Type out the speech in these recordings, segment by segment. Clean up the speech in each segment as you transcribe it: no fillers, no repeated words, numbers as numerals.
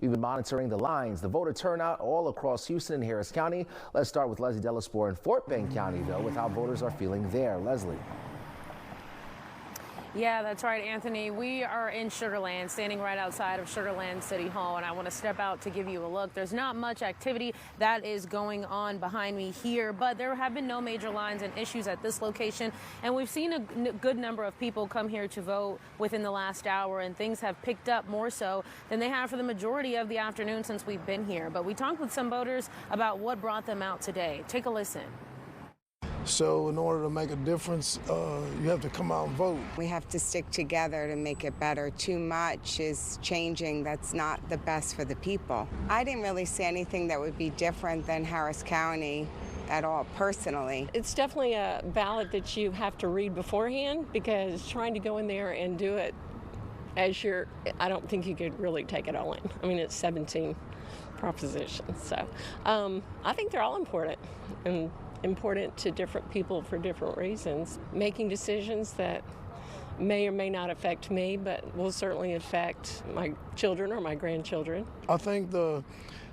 We've been monitoring the lines, the voter turnout all across Houston and Harris County. Let's start with Leslie de in Fort Bend County, though, with how voters are feeling there. Leslie. Yeah, that's right, Anthony. We are in Sugar Land, standing right outside of Sugar Land City Hall, and I want to step out to give you a look. There's not much activity that is going on behind me here, but there have been no major lines and issues at this location, and we've seen a good number of people come here to vote within the last hour, and things have picked up more so than they have for the majority of the afternoon since we've been here. But we talked with some voters about what brought them out today. Take a listen. So in order to make a difference, you have to come out and vote. We have to stick together to make it better. Too much is changing. That's not the best for the people. I didn't really see anything that would be different than Harris County at all, personally. It's definitely a ballot that you have to read beforehand, because trying to go in there and do it as I don't think you could really take it all in. I mean, it's 17 propositions. So I think they're all important, and important to different people for different reasons. Making decisions that may or may not affect me, but will certainly affect my children or my grandchildren. I think the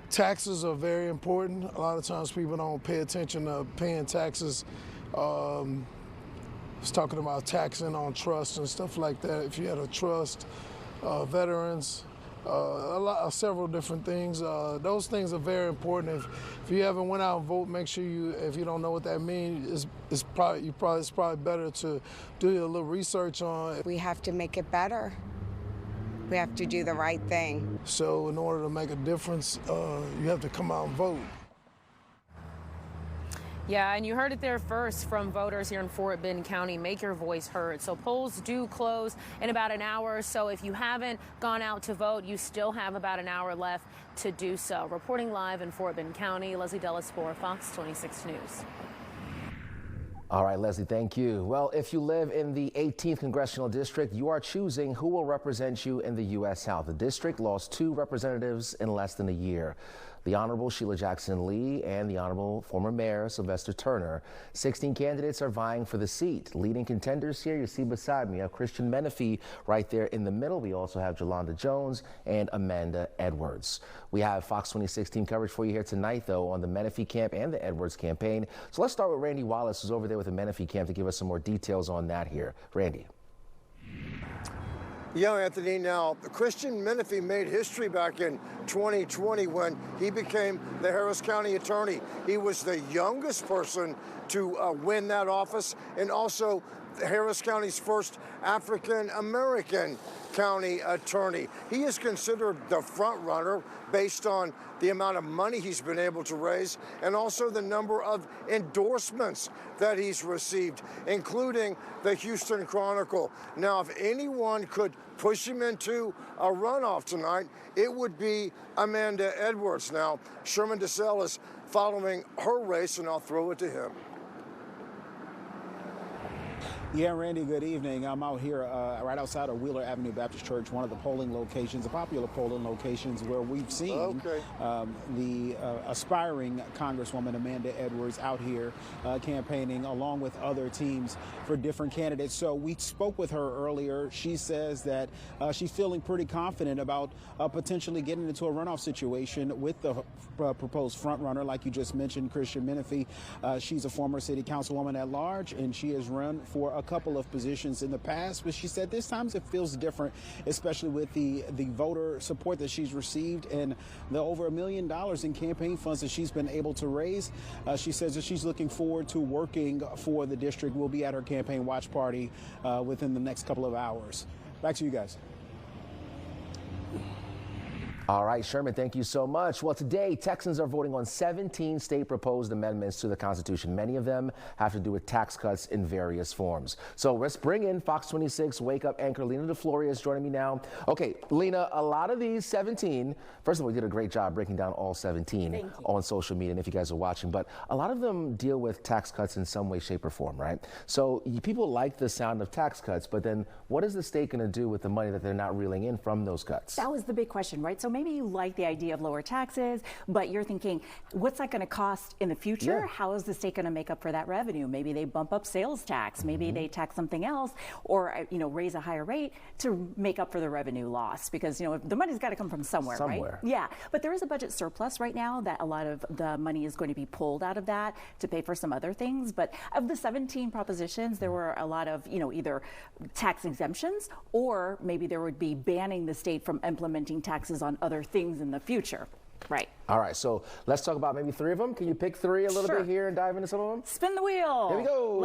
taxes are very important. A lot of times people don't pay attention to paying taxes. It's talking about taxing on trust and stuff like that. If you had a trust, veterans, several different things. Those things are very important. If you haven't went out and vote, make sure if you don't know what that means, it's probably better to do a little research on. We have to make it better. We have to do the right thing. So in order to make a difference, you have to come out and vote. Yeah, and you heard it there first from voters here in Fort Bend County. Make your voice heard. So polls do close in about an hour. So if you haven't gone out to vote, you still have about an hour left to do so. Reporting live in Fort Bend County, Leslie de Fox 26 News. All right, Leslie, thank you. Well, if you live in the 18th Congressional District, you are choosing who will represent you in the U.S. House. The district lost 2 representatives in less than a year. The Honorable Sheila Jackson Lee and the Honorable former Mayor Sylvester Turner. 16 candidates are vying for the seat. Leading contenders here, you see beside me, we have Christian Menifee right there in the middle. We also have Jolanda Jones and Amanda Edwards. We have Fox 26 team coverage for you here tonight, though, on the Menifee camp and the Edwards campaign. So let's start with Randy Wallace, who's over there with the Menifee camp, to give us some more details on that here. Randy. Yeah, Anthony. Now, Christian Menifee made history back in 2020 when he became the Harris County attorney. He was the youngest person to win that office, and also Harris County's first African-American county attorney. He is considered the front runner based on the amount of money he's been able to raise and also the number of endorsements that he's received, including the Houston Chronicle. Now, if anyone could push him into a runoff tonight, it would be Amanda Edwards. Now, Sherman DeSalle is following her race, and I'll throw it to him. Yeah, Randy, good evening. I'm out here right outside of Wheeler Avenue Baptist Church, one of the polling locations, the popular polling locations where we've seen the aspiring Congresswoman Amanda Edwards out here campaigning along with other teams for different candidates. So we spoke with her earlier. She says that she's feeling pretty confident about potentially getting into a runoff situation with the proposed frontrunner, like you just mentioned, Christian Menifee. She's a former city councilwoman at large, and she has run for a couple of positions in the past, but she said this time it feels different, especially with the voter support that she's received and the over $1 million in campaign funds that she's been able to raise. She says that she's looking forward to working for the district. We'll be at her campaign watch party within the next couple of hours. Back to you guys. All right, Sherman, thank you so much. Well, today, Texans are voting on 17 state proposed amendments to the Constitution. Many of them have to do with tax cuts in various forms. So let's bring in Fox 26 Wake Up anchor Lina de Florias joining me now. Okay, Lina, a lot of these 17, first of all, you did a great job breaking down all 17 on social media, and if you guys are watching, but a lot of them deal with tax cuts in some way, shape, or form, right? So people like the sound of tax cuts, but then what is the state going to do with the money that they're not reeling in from those cuts? That was the big question, right? So maybe you like the idea of lower taxes, but you're thinking, what's that going to cost in the future? Yeah. How is the state going to make up for that revenue? Maybe they bump up sales tax, maybe they tax something else, or raise a higher rate to make up for the revenue loss, because the money's got to come from somewhere, right? Yeah, but there is a budget surplus right now that a lot of the money is going to be pulled out of that to pay for some other things. But of the 17 propositions, there were a lot of either tax exemptions, or maybe there would be banning the state from implementing taxes on other things in the future. Right. All right, so let's talk about maybe 3 of them. Can you pick 3 a little bit here and dive into some of them? Spin the wheel. Here we go.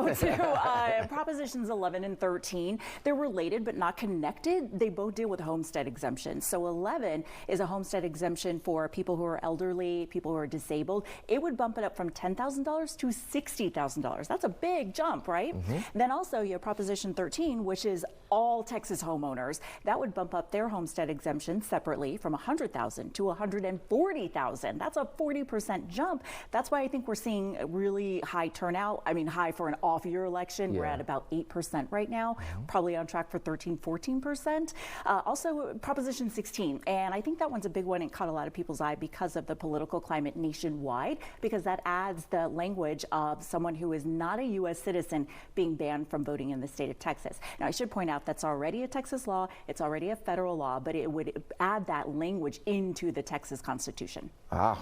Let's go to Propositions 11 and 13. They're related but not connected. They both deal with homestead exemptions. So 11 is a homestead exemption for people who are elderly, people who are disabled. It would bump it up from $10,000 to $60,000. That's a big jump, right? Then also you have Proposition 13, which is all Texas homeowners. That would bump up their homestead exemption separately from $100,000 to $140,000. That's a 40% jump. That's why I think we're seeing a really high turnout. I mean, high for an off-year election. We're at about 8% right now, probably on track for 13-14%. Also, Proposition 16, and I think that one's a big one and caught a lot of people's eye because of the political climate nationwide, because that adds the language of someone who is not a U.S. citizen being banned from voting in the state of Texas. Now, I should point out that's already a Texas law. It's already a federal law, but it would add that language into the Texas Constitution.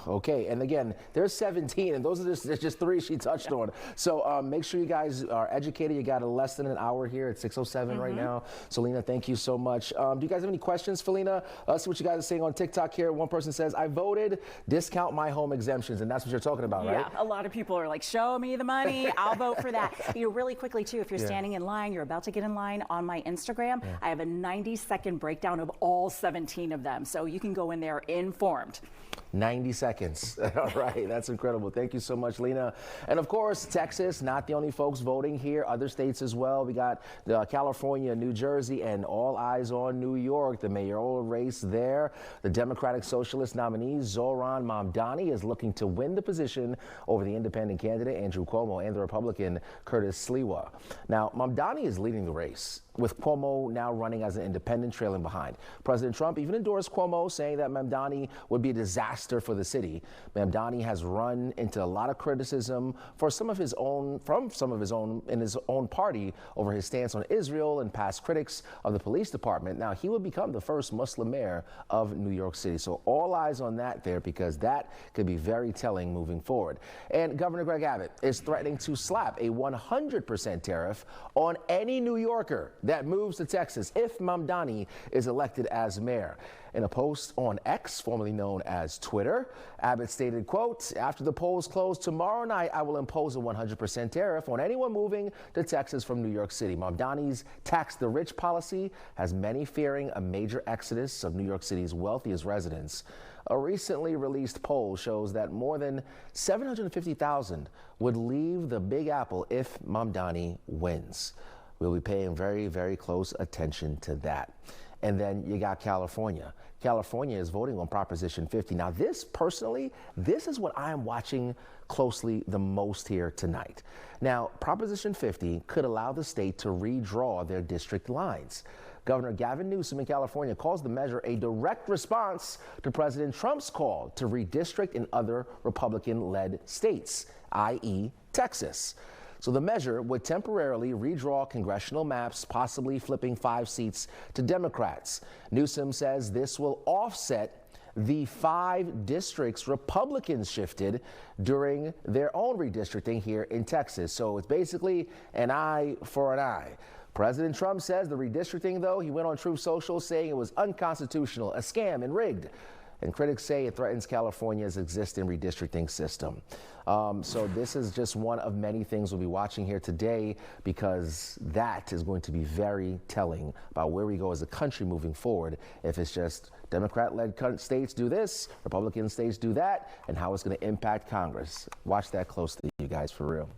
Okay. And again, there's 17, and those are just 3 she touched on. So make sure you guys are educated. You got less than an hour here at 6:07 right now. So Lina, thank you so much. Do you guys have any questions for Lina? Let's see what you guys are saying on TikTok here. One person says, I voted, discount my home exemptions. And that's what you're talking about, right? Yeah, a lot of people are like, show me the money, I'll vote for that. Really quickly too, if you're standing in line, you're about to get in line, on my Instagram, I have a 90-second breakdown of all 17 of them. So you can go in there informed. 90 seconds. All right, that's incredible. Thank you so much, Lina. And of course, Texas, not the only folks voting here, other states as well. We got California, New Jersey, and all eyes on New York, the mayoral race there. The Democratic Socialist nominee, Zohran Mamdani, is looking to win the position over the independent candidate, Andrew Cuomo, and the Republican, Curtis Sliwa. Now, Mamdani is leading the race, with Cuomo now running as an independent, trailing behind. President Trump even endorsed Cuomo, saying that Mamdani would be a disaster for the city. Mamdani has run into a lot of criticism from some of his own in his own party over his stance on Israel and past critics of the police department. Now, he would become the first Muslim mayor of New York City. So all eyes on that there, because that could be very telling moving forward. And Governor Greg Abbott is threatening to slap a 100% tariff on any New Yorker that moves to Texas if Mamdani is elected as mayor. In a post on X, formerly known as Twitter, Abbott stated, quote, after the polls close tomorrow night, I will impose a 100% tariff on anyone moving to Texas from New York City. Mamdani's tax the rich policy has many fearing a major exodus of New York City's wealthiest residents. A recently released poll shows that more than 750,000 would leave the Big Apple if Mamdani wins. We'll be paying very, very close attention to that. And then you got California. California is voting on Proposition 50. Now, this is what I am watching closely the most here tonight. Now, Proposition 50 could allow the state to redraw their district lines. Governor Gavin Newsom in California calls the measure a direct response to President Trump's call to redistrict in other Republican-led states, i.e. Texas. So the measure would temporarily redraw congressional maps, possibly flipping 5 seats to Democrats. Newsom says this will offset the 5 districts Republicans shifted during their own redistricting here in Texas. So it's basically an eye for an eye. President Trump says the redistricting, though, he went on Truth Social saying it was unconstitutional, a scam, and rigged. And critics say it threatens California's existing redistricting system. So this is just one of many things we'll be watching here today, because that is going to be very telling about where we go as a country moving forward. If it's just Democrat-led states do this, Republican states do that, and how it's going to impact Congress. Watch that closely, you guys, for real.